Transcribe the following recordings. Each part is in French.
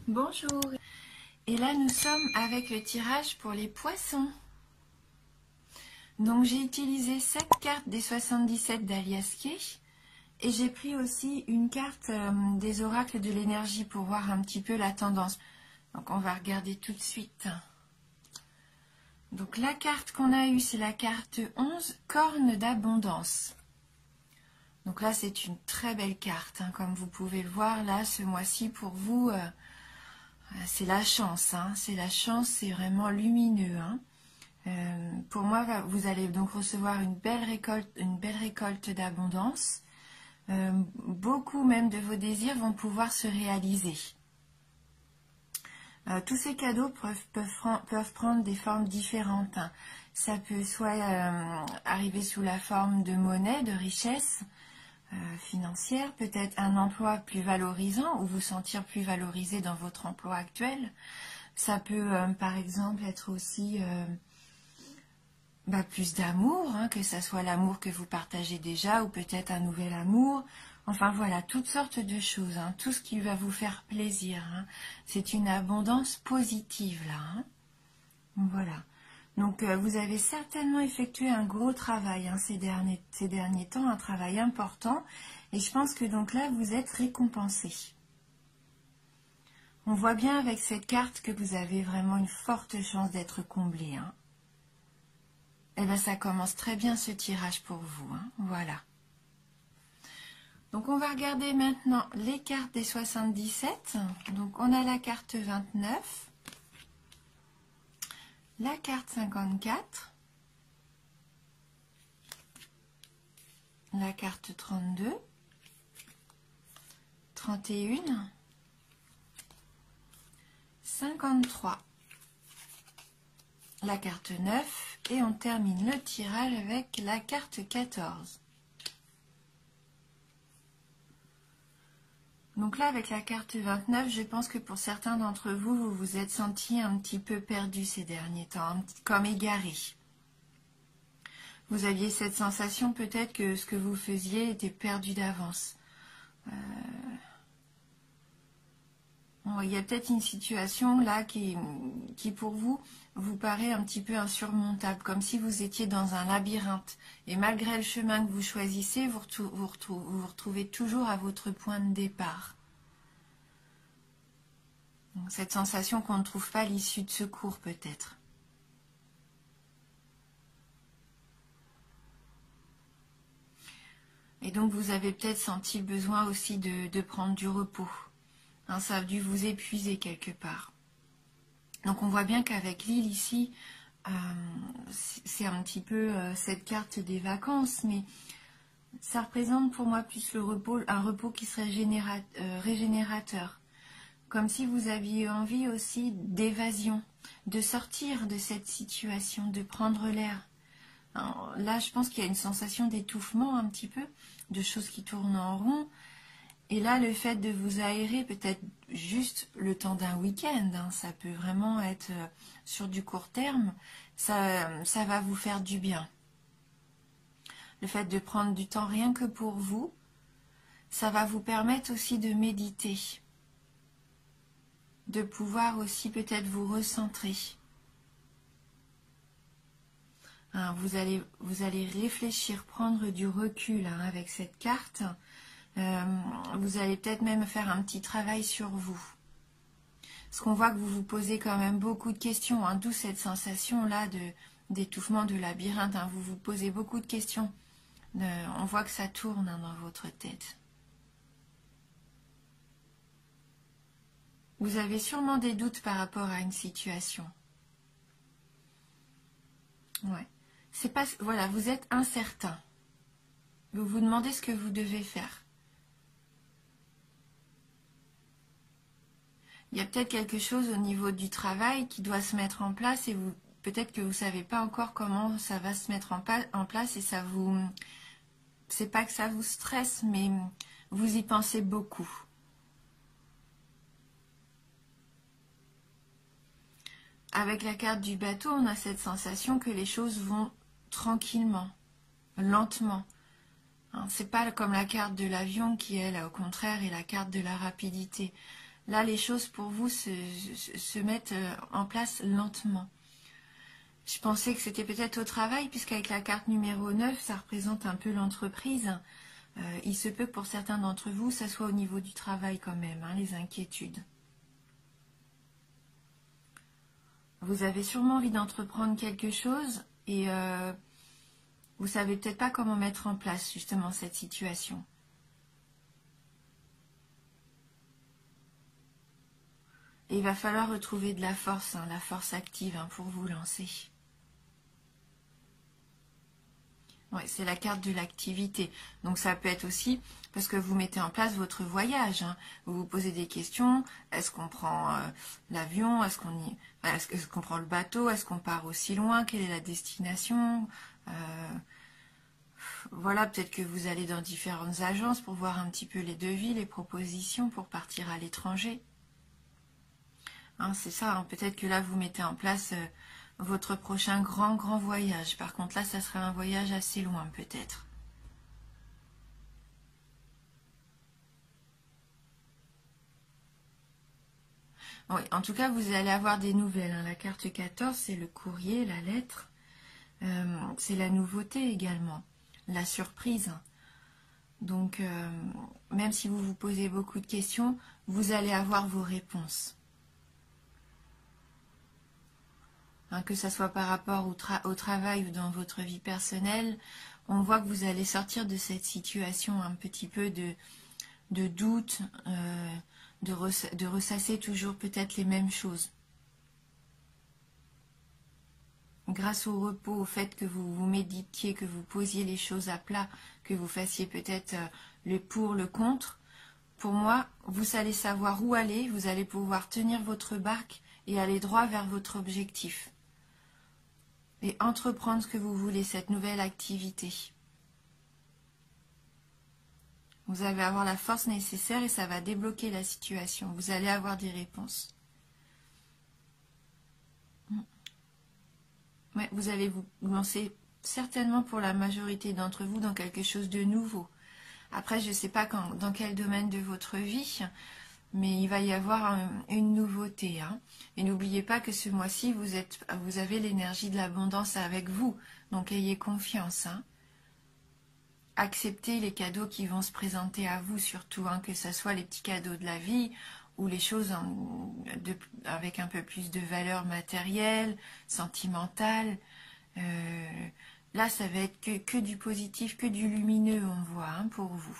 Bonjour. Et là nous sommes avec le tirage pour les poissons. Donc j'ai utilisé cette carte des 77 d'Alias Kay et j'ai pris aussi une carte des oracles de l'énergie pour voir un petit peu la tendance. Donc on va regarder tout de suite. Donc la carte qu'on a eue, c'est la carte 11, corne d'abondance. Donc là c'est une très belle carte, hein, comme vous pouvez le voir là ce mois-ci pour vous. C'est la chance, hein, c'est la chance, c'est vraiment lumineux. Hein. Pour moi, vous allez donc recevoir une belle récolte d'abondance. Beaucoup même de vos désirs vont pouvoir se réaliser. Tous ces cadeaux peuvent prendre des formes différentes. Hein. Ça peut soit arriver sous la forme de monnaie, de richesse financière, peut-être un emploi plus valorisant ou vous sentir plus valorisé dans votre emploi actuel. Ça peut par exemple être aussi plus d'amour, hein, que ce soit l'amour que vous partagez déjà ou peut-être un nouvel amour. Enfin voilà, toutes sortes de choses, hein, tout ce qui va vous faire plaisir. Hein. C'est une abondance positive là. Hein. Voilà. Donc vous avez certainement effectué un gros travail hein, ces derniers temps, un travail important. Et je pense que donc là, vous êtes récompensé. On voit bien avec cette carte que vous avez vraiment une forte chance d'être comblé. Hein. Et bien ça commence très bien ce tirage pour vous. Hein. Voilà. Donc on va regarder maintenant les cartes des 77. Donc on a la carte 29. La carte 54, la carte 32, 31, 53, la carte 9 et on termine le tirage avec la carte 14. Donc là avec la carte 29, je pense que pour certains d'entre vous, vous vous êtes sentis un petit peu perdus ces derniers temps, comme égarés. Vous aviez cette sensation peut-être que ce que vous faisiez était perdu d'avance. Il y a peut-être une situation là qui pour vous paraît un petit peu insurmontable, comme si vous étiez dans un labyrinthe. Et malgré le chemin que vous choisissez, vous retrouvez toujours à votre point de départ. Donc, cette sensation qu'on ne trouve pas l'issue de secours peut-être. Et donc vous avez peut-être senti le besoin aussi de prendre du repos. Hein, ça a dû vous épuiser quelque part. Donc on voit bien qu'avec l'île ici, c'est un petit peu cette carte des vacances, mais ça représente pour moi plus le repos, un repos qui serait régénérateur. Comme si vous aviez envie aussi d'évasion, de sortir de cette situation, de prendre l'air. Là, je pense qu'il y a une sensation d'étouffement un petit peu, de choses qui tournent en rond. Et là, le fait de vous aérer, peut-être juste le temps d'un week-end, hein, ça peut vraiment être sur du court terme, ça va vous faire du bien. Le fait de prendre du temps rien que pour vous, ça va vous permettre aussi de méditer, de pouvoir aussi peut-être vous recentrer. Hein, vous allez réfléchir, prendre du recul hein, avec cette carte. Vous allez peut-être même faire un petit travail sur vous. Parce qu'on voit que vous vous posez quand même beaucoup de questions, hein, d'où cette sensation-là d'étouffement, de labyrinthe. Hein, vous vous posez beaucoup de questions. On voit que ça tourne hein, dans votre tête. Vous avez sûrement des doutes par rapport à une situation. Ouais. C'est pas, voilà, vous êtes incertain. Vous vous demandez ce que vous devez faire. Il y a peut-être quelque chose au niveau du travail qui doit se mettre en place et peut-être que vous ne savez pas encore comment ça va se mettre en place et ça vous... C'est pas que ça vous stresse, mais vous y pensez beaucoup. Avec la carte du bateau, on a cette sensation que les choses vont tranquillement, lentement. C'est pas comme la carte de l'avion qui, elle, au contraire, est la carte de la rapidité. Là, les choses pour vous se mettent en place lentement. Je pensais que c'était peut-être au travail, puisqu'avec la carte numéro 9, ça représente un peu l'entreprise. Il se peut que pour certains d'entre vous, ça soit au niveau du travail quand même, hein, les inquiétudes. Vous avez sûrement envie d'entreprendre quelque chose et vous savez peut-être pas comment mettre en place justement cette situation. Et il va falloir retrouver de la force, hein, la force active hein, pour vous lancer. Ouais, c'est la carte de l'activité. Donc ça peut être aussi parce que vous mettez en place votre voyage. Hein. Vous vous posez des questions. Est-ce qu'on prend l'avion? Est-ce qu'on prend le bateau? Est-ce qu'on part aussi loin? Quelle est la destination? Voilà, peut-être que vous allez dans différentes agences pour voir un petit peu les devis, les propositions pour partir à l'étranger. Hein, c'est ça, hein. Peut-être que là vous mettez en place votre prochain grand voyage. Par contre là, ça sera un voyage assez loin peut-être. Oui, en tout cas, vous allez avoir des nouvelles. Hein. La carte 14, c'est le courrier, la lettre. C'est la nouveauté également, la surprise. Donc, même si vous vous posez beaucoup de questions, vous allez avoir vos réponses. Hein, que ce soit par rapport au travail ou dans votre vie personnelle, on voit que vous allez sortir de cette situation un petit peu de doute, de ressasser toujours peut-être les mêmes choses. Grâce au repos, au fait que vous vous méditiez, que vous posiez les choses à plat, que vous fassiez peut-être le pour, le contre, pour moi, vous allez savoir où aller, vous allez pouvoir tenir votre barque et aller droit vers votre objectif. Et entreprendre ce que vous voulez, cette nouvelle activité. Vous allez avoir la force nécessaire et ça va débloquer la situation. Vous allez avoir des réponses. Ouais, vous allez vous lancer certainement pour la majorité d'entre vous dans quelque chose de nouveau. Après, je ne sais pas dans quel domaine de votre vie, mais il va y avoir une nouveauté. Hein. Et n'oubliez pas que ce mois-ci, vous avez l'énergie de l'abondance avec vous. Donc, ayez confiance. Hein. Acceptez les cadeaux qui vont se présenter à vous, surtout, hein, que ce soit les petits cadeaux de la vie ou les choses avec un peu plus de valeur matérielle, sentimentale. Là, ça va être que du positif, que du lumineux, on voit, hein, pour vous.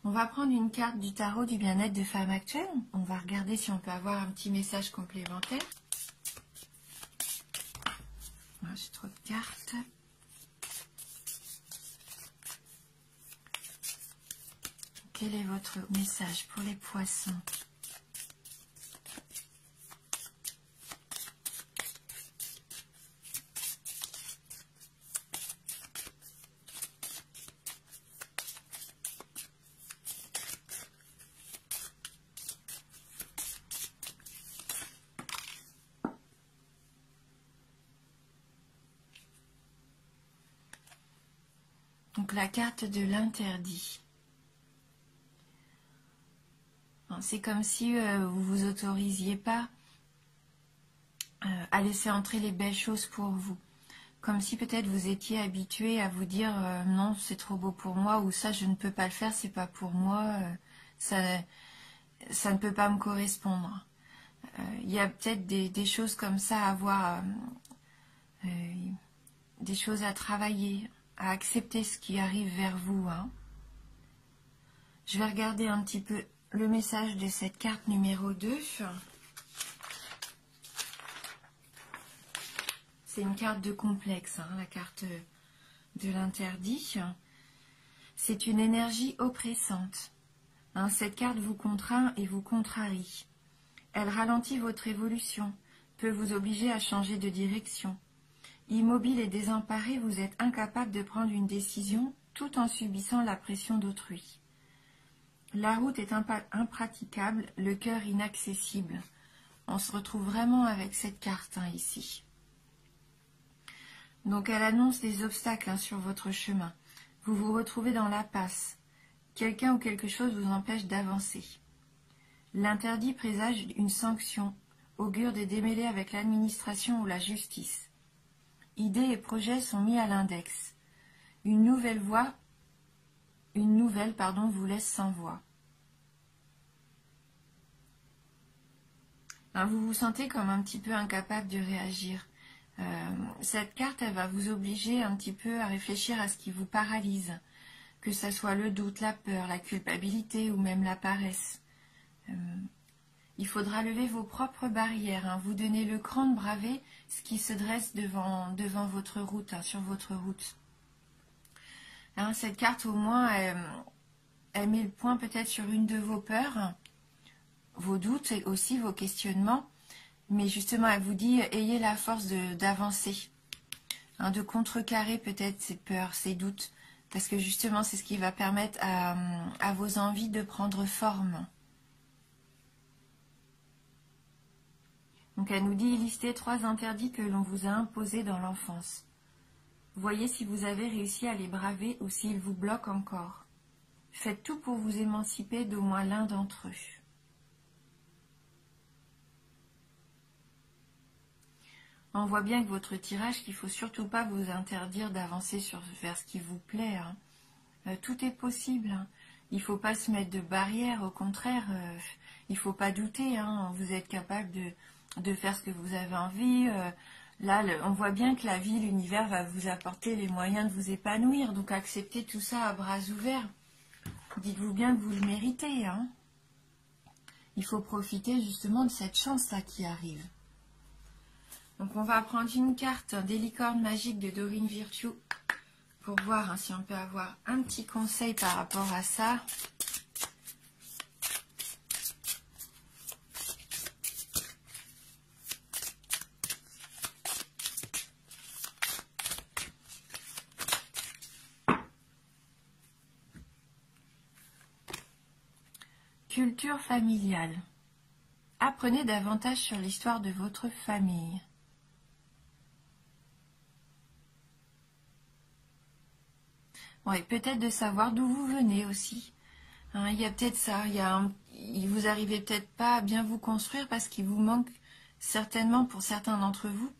On va prendre une carte du tarot du bien-être de femme actuelle. On va regarder si on peut avoir un petit message complémentaire. J'ai trop de cartes. Quel est votre message pour les poissons ? Donc la carte de l'interdit. C'est comme si vous vous autorisiez pas à laisser entrer les belles choses pour vous. Comme si peut-être vous étiez habitué à vous dire non, c'est trop beau pour moi, ou ça je ne peux pas le faire, c'est pas pour moi, ça ne peut pas me correspondre. Il y a peut-être des choses comme ça à voir, des choses à travailler, à accepter ce qui arrive vers vous. Hein. Je vais regarder un petit peu le message de cette carte numéro 2. C'est une carte de complexe, hein, la carte de l'interdit. C'est une énergie oppressante. Hein, cette carte vous contraint et vous contrarie. Elle ralentit votre évolution, peut vous obliger à changer de direction. Immobile et désemparé, vous êtes incapable de prendre une décision tout en subissant la pression d'autrui. La route est impraticable, le cœur inaccessible. On se retrouve vraiment avec cette carte hein, ici. Donc elle annonce des obstacles hein, sur votre chemin. Vous vous retrouvez dans l'impasse. Quelqu'un ou quelque chose vous empêche d'avancer. L'interdit présage une sanction, augure des démêlés avec l'administration ou la justice. Idées et projets sont mis à l'index. Une nouvelle, vous laisse sans voix. Alors, vous vous sentez comme un petit peu incapable de réagir. Cette carte, elle va vous obliger un petit peu à réfléchir à ce qui vous paralyse, que ce soit le doute, la peur, la culpabilité ou même la paresse. Il faudra lever vos propres barrières, hein, vous donner le cran de braver ce qui se dresse devant votre route, hein, sur votre route. Hein, cette carte, au moins, elle met le point peut-être sur une de vos peurs, vos doutes et aussi vos questionnements. Mais justement, elle vous dit, ayez la force d'avancer, hein, de contrecarrer peut-être ces peurs, ces doutes, parce que justement, c'est ce qui va permettre à vos envies de prendre forme. Donc, elle nous dit, listez 3 interdits que l'on vous a imposés dans l'enfance. Voyez si vous avez réussi à les braver ou s'ils vous bloquent encore. Faites tout pour vous émanciper d'au moins l'un d'entre eux. On voit bien que votre tirage, qu'il ne faut surtout pas vous interdire d'avancer vers ce qui vous plaît. Hein. Tout est possible. Hein. Il ne faut pas se mettre de barrières. Au contraire, il ne faut pas douter. Hein. Vous êtes capable de faire ce que vous avez envie. Là, on voit bien que la vie, l'univers va vous apporter les moyens de vous épanouir. Donc, acceptez tout ça à bras ouverts. Dites-vous bien que vous le méritez. Hein. Il faut profiter justement de cette chance-là qui arrive. Donc on va prendre une carte des licornes magiques de Dorine Virtue pour voir hein, si on peut avoir un petit conseil par rapport à ça. Culture familiale. Apprenez davantage sur l'histoire de votre famille. Ouais, peut-être de savoir d'où vous venez aussi. Hein, il y a peut-être ça. Vous arrivez peut-être pas à bien vous construire parce qu'il vous manque certainement pour certains d'entre vous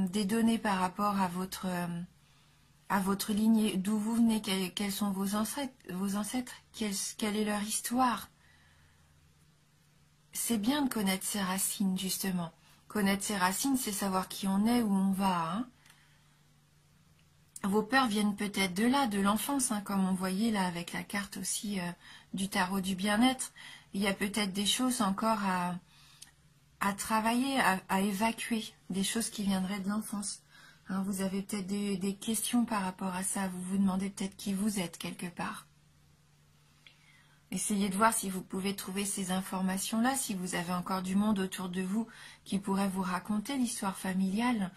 des données par rapport à votre lignée, d'où vous venez, quels sont vos ancêtres, quelle est leur histoire. C'est bien de connaître ses racines, justement. Connaître ses racines, c'est savoir qui on est, où on va. Hein. Vos peurs viennent peut-être de là, de l'enfance, hein, comme on voyait là avec la carte aussi du tarot du bien-être. Il y a peut-être des choses encore à travailler, à évacuer, des choses qui viendraient de l'enfance. Hein, vous avez peut-être des questions par rapport à ça, vous vous demandez peut-être qui vous êtes quelque part. Essayez de voir si vous pouvez trouver ces informations-là, si vous avez encore du monde autour de vous qui pourrait vous raconter l'histoire familiale.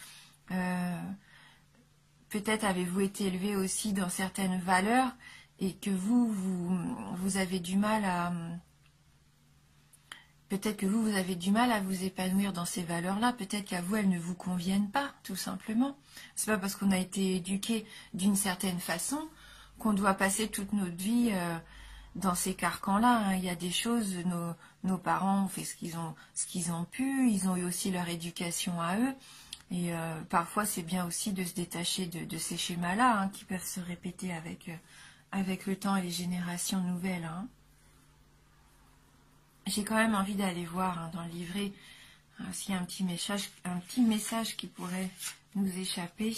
Peut-être avez-vous été élevé aussi dans certaines valeurs et que vous avez du mal à... Peut-être que vous avez du mal à vous épanouir dans ces valeurs-là. Peut-être qu'à vous, elles ne vous conviennent pas, tout simplement. C'est pas parce qu'on a été éduqué d'une certaine façon qu'on doit passer toute notre vie dans ces carcans-là. Hein. Il y a des choses, nos parents ont fait ce qu'ils ont pu. Ils ont eu aussi leur éducation à eux. Et parfois, c'est bien aussi de se détacher de ces schémas-là hein, qui peuvent se répéter avec le temps et les générations nouvelles. Hein. J'ai quand même envie d'aller voir hein, dans le livret s'il y a un petit message qui pourrait nous échapper.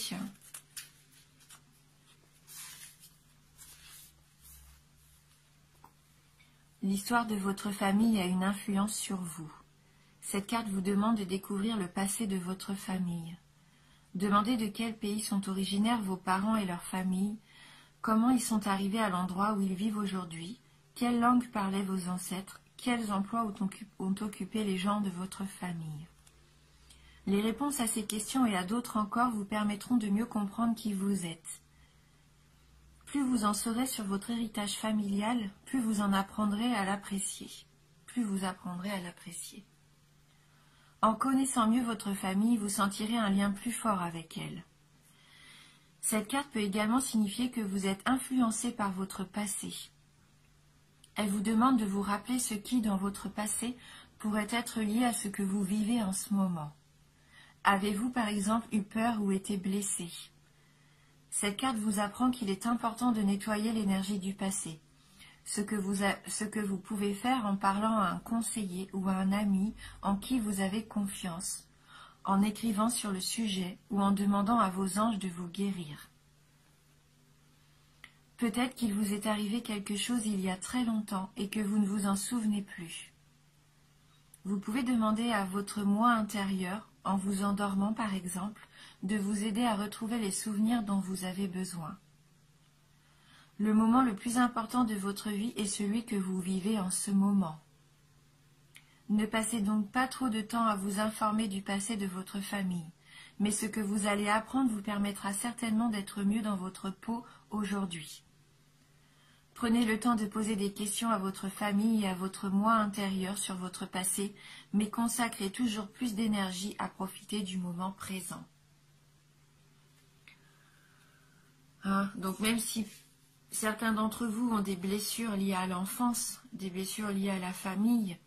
L'histoire de votre famille a une influence sur vous. Cette carte vous demande de découvrir le passé de votre famille. Demandez de quel pays sont originaires vos parents et leur famille, comment ils sont arrivés à l'endroit où ils vivent aujourd'hui, quelle langue parlaient vos ancêtres, quels emplois ont occupé les gens de votre famille. Les réponses à ces questions et à d'autres encore vous permettront de mieux comprendre qui vous êtes. Plus vous en saurez sur votre héritage familial, plus vous en apprendrez à l'apprécier. Plus vous apprendrez à l'apprécier. En connaissant mieux votre famille, vous sentirez un lien plus fort avec elle. Cette carte peut également signifier que vous êtes influencé par votre passé. Elle vous demande de vous rappeler ce qui, dans votre passé, pourrait être lié à ce que vous vivez en ce moment. Avez-vous par exemple eu peur ou été blessé? Cette carte vous apprend qu'il est important de nettoyer l'énergie du passé. Ce que vous pouvez faire en parlant à un conseiller ou à un ami en qui vous avez confiance, en écrivant sur le sujet ou en demandant à vos anges de vous guérir. Peut-être qu'il vous est arrivé quelque chose il y a très longtemps et que vous ne vous en souvenez plus. Vous pouvez demander à votre moi intérieur, en vous endormant par exemple, de vous aider à retrouver les souvenirs dont vous avez besoin. Le moment le plus important de votre vie est celui que vous vivez en ce moment. Ne passez donc pas trop de temps à vous informer du passé de votre famille, mais ce que vous allez apprendre vous permettra certainement d'être mieux dans votre peau aujourd'hui. Prenez le temps de poser des questions à votre famille et à votre moi intérieur sur votre passé, mais consacrez toujours plus d'énergie à profiter du moment présent. Donc même si certains d'entre vous ont des blessures liées à l'enfance, des blessures liées à la famille,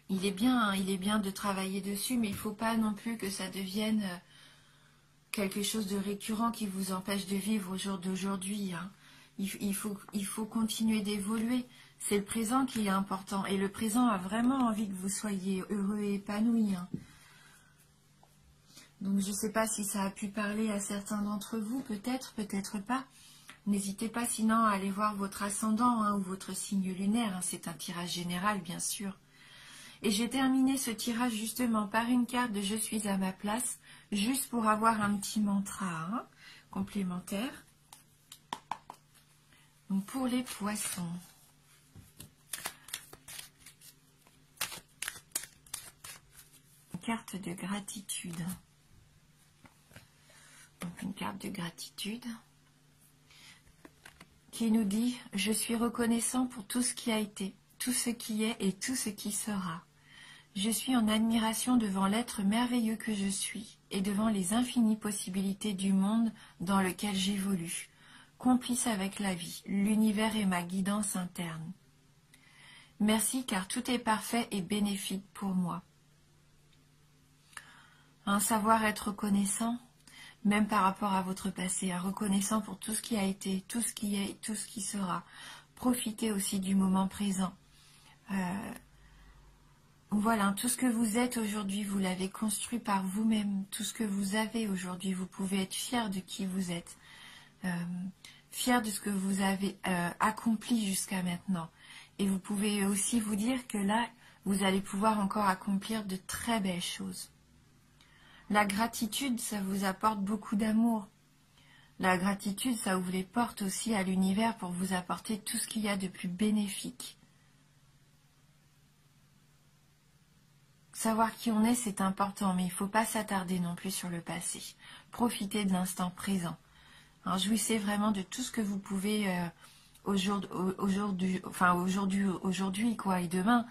il est bien de travailler dessus, mais il ne faut pas non plus que ça devienne quelque chose de récurrent qui vous empêche de vivre au jour d'aujourd'hui. Il faut continuer d'évoluer. C'est le présent qui est important. Et le présent a vraiment envie que vous soyez heureux et épanoui. Donc je ne sais pas si ça a pu parler à certains d'entre vous, peut-être, peut-être pas. N'hésitez pas sinon à aller voir votre ascendant ou votre signe lunaire. C'est un tirage général, bien sûr. Et j'ai terminé ce tirage justement par une carte de « Je suis à ma place », juste pour avoir un petit mantra complémentaire. Donc pour les poissons. Une carte de gratitude. Donc une carte de gratitude qui nous dit « Je suis reconnaissant pour tout ce qui a été, tout ce qui est et tout ce qui sera. Je suis en admiration devant l'être merveilleux que je suis et devant les infinies possibilités du monde dans lequel j'évolue, complice avec la vie, l'univers et ma guidance interne. Merci car tout est parfait et bénéfique pour moi. » Un savoir être reconnaissant, même par rapport à votre passé, reconnaissant pour tout ce qui a été, tout ce qui est, tout ce qui sera. Profitez aussi du moment présent. Voilà, tout ce que vous êtes aujourd'hui, vous l'avez construit par vous-même. Tout ce que vous avez aujourd'hui, vous pouvez être fier de qui vous êtes. Fier de ce que vous avez accompli jusqu'à maintenant. Et vous pouvez aussi vous dire que là, vous allez pouvoir encore accomplir de très belles choses. La gratitude, ça vous apporte beaucoup d'amour. La gratitude, ça ouvre les portes aussi à l'univers pour vous apporter tout ce qu'il y a de plus bénéfique. Savoir qui on est, c'est important, mais il ne faut pas s'attarder non plus sur le passé. Profitez de l'instant présent. Alors, jouissez vraiment de tout ce que vous pouvez aujourd'hui et demain,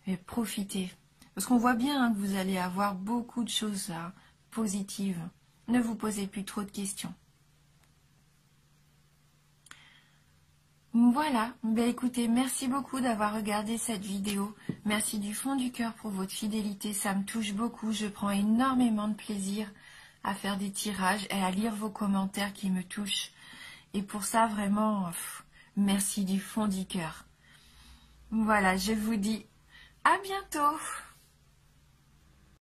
mais profitez. Parce qu'on voit bien que vous allez avoir beaucoup de choses positives. Ne vous posez plus trop de questions. Voilà, écoutez, merci beaucoup d'avoir regardé cette vidéo. Merci du fond du cœur pour votre fidélité, ça me touche beaucoup. Je prends énormément de plaisir à faire des tirages et à lire vos commentaires qui me touchent. Et pour ça, vraiment, merci du fond du cœur. Voilà, je vous dis à bientôt.